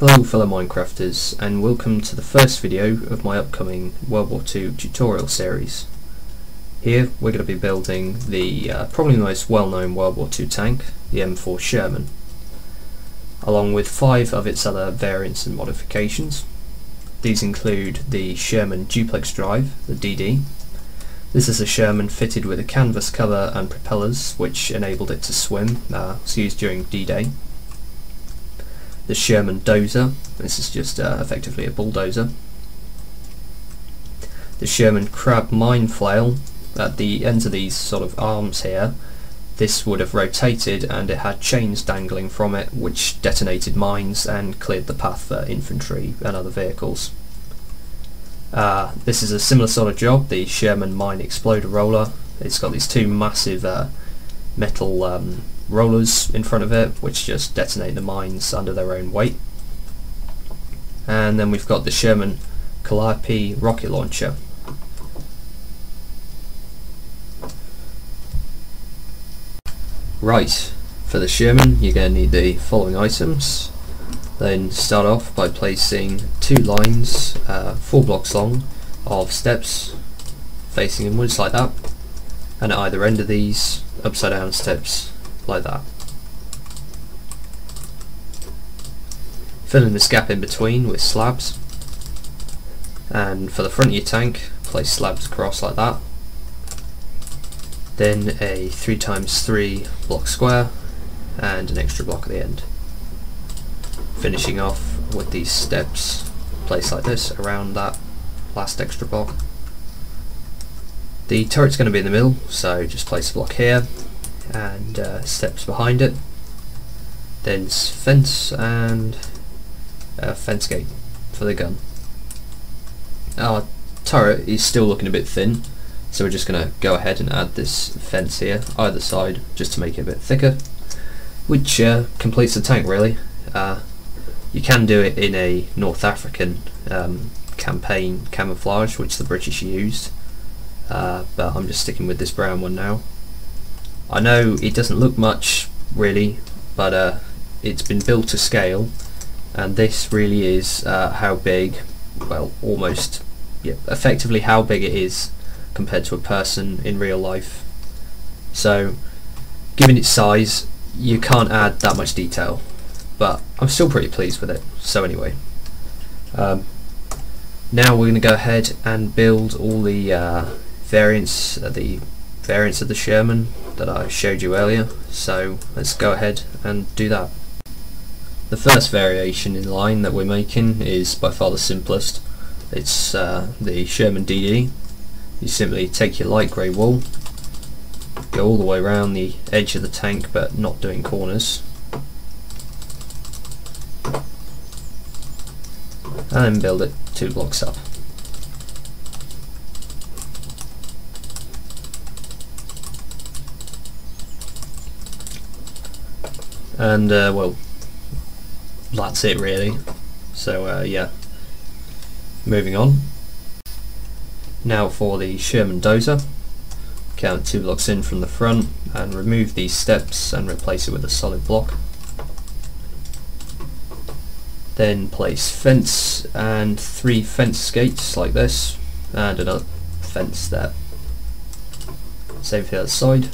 Hello fellow Minecrafters, and welcome to the first video of my upcoming World War II tutorial series. Here we're going to be building the probably the most well-known World War II tank, the M4 Sherman, along with 5 of its other variants and modifications. These include the Sherman duplex drive, the DD. This is a Sherman fitted with a canvas cover and propellers which enabled it to swim. It was used during D-Day. The Sherman Dozer, this is just effectively a bulldozer. The Sherman crab mine flail, at the ends of these sort of arms here, this would have rotated and it had chains dangling from it which detonated mines and cleared the path for infantry and other vehicles. This is a similar sort of job, the Sherman mine exploder roller. It's got these 2 massive metal rollers in front of it which just detonate the mines under their own weight. And then we've got the Sherman Calliope rocket launcher. Right, for the Sherman you're going to need the following items. Then start off by placing 2 lines, 4 blocks long, of steps facing inwards like that, and at either end of these upside down steps like that. Fill in this gap in between with slabs, and for the front of your tank place slabs across like that. Then a 3x3 block square and an extra block at the end. Finishing off with these steps placed like this around that last extra block. The turret's going to be in the middle, so just place a block here and steps behind it, then fence and a fence gate for the gun. Our turret is still looking a bit thin, so we're just going to go ahead and add this fence here either side just to make it a bit thicker, which completes the tank really. You can do it in a North African campaign camouflage which the British used, but I'm just sticking with this brown one now. I know it doesn't look much really, but it's been built to scale, and this really is how big, well, almost, yeah, effectively how big it is compared to a person in real life. So given its size you can't add that much detail, but I'm still pretty pleased with it. So anyway, now we're going to go ahead and build all the variants of the Sherman that I showed you earlier, so let's go ahead and do that. The first variation in line that we're making is by far the simplest. It's the Sherman DD. You simply take your light grey wool, go all the way around the edge of the tank but not doing corners, and then build it 2 blocks up. And well, that's it really. So yeah, moving on. Now for the Sherman Dozer, count 2 blocks in from the front and remove these steps and replace it with a solid block. Then place fence and 3 fence gates like this, and another fence there. Same for the other side.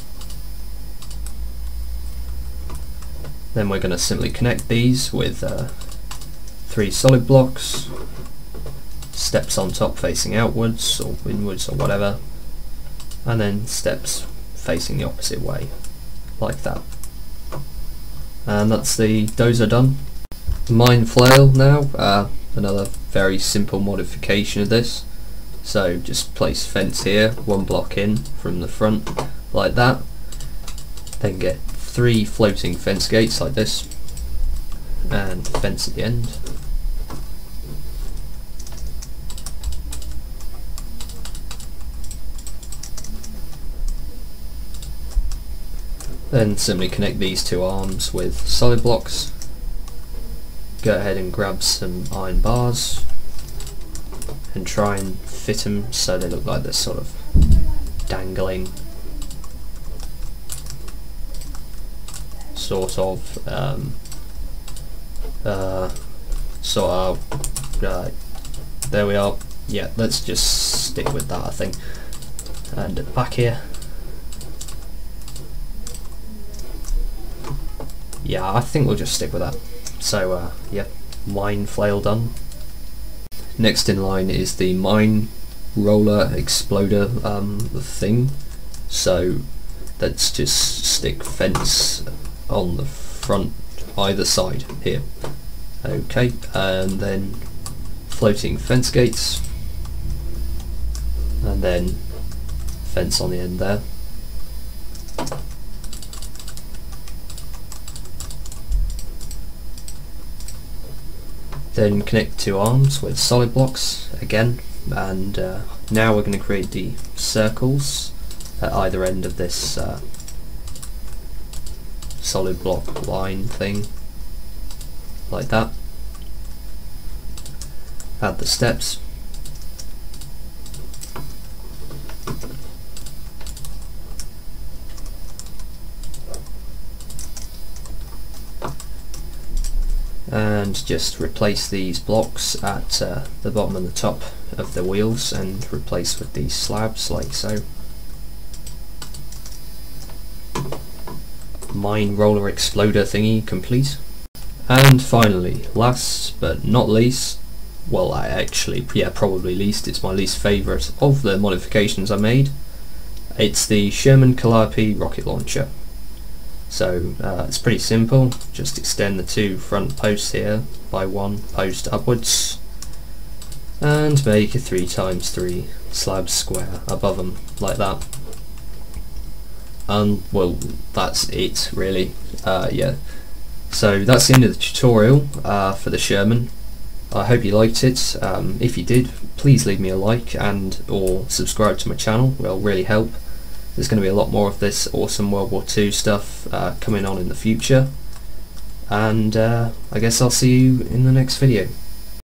Then we're going to simply connect these with 3 solid blocks, steps on top facing outwards or inwards or whatever, and then steps facing the opposite way like that. And that's the Dozer done. Mine flail now, another very simple modification of this. So just place fence here, 1 block in from the front like that, then get 3 floating fence gates like this, and fence at the end. Then simply connect these 2 arms with solid blocks. Go ahead and grab some iron bars and try and fit them so they look like they're sort of dangling, sort of sort out. Right, there we are. Yeah, let's just stick with that, I think. And back here. Yeah, I think we'll just stick with that. So yeah, mine flail done. Next in line is the mine roller exploder thing. So let's just stick fence on the front either side here. Okay, and then floating fence gates, and then fence on the end there. Then connect two arms with solid blocks again, and now we're going to create the circles at either end of this solid block line thing, like that. Add the steps. And just replace these blocks at the bottom and the top of the wheels, and replace with these slabs like so. Mine roller exploder thingy complete. And finally, last but not least, well, probably least, it's my least favourite of the modifications I made. It's the Sherman Calliope rocket launcher. So it's pretty simple, just extend the two front posts here by one post upwards, and make a 3x3 slab square above them, like that. And well, that's it really. Yeah, so that's the end of the tutorial for the Sherman. I hope you liked it. If you did, please leave me a like and or subscribe to my channel, it'll really help. There's going to be a lot more of this awesome World War II stuff coming on in the future, and I guess I'll see you in the next video.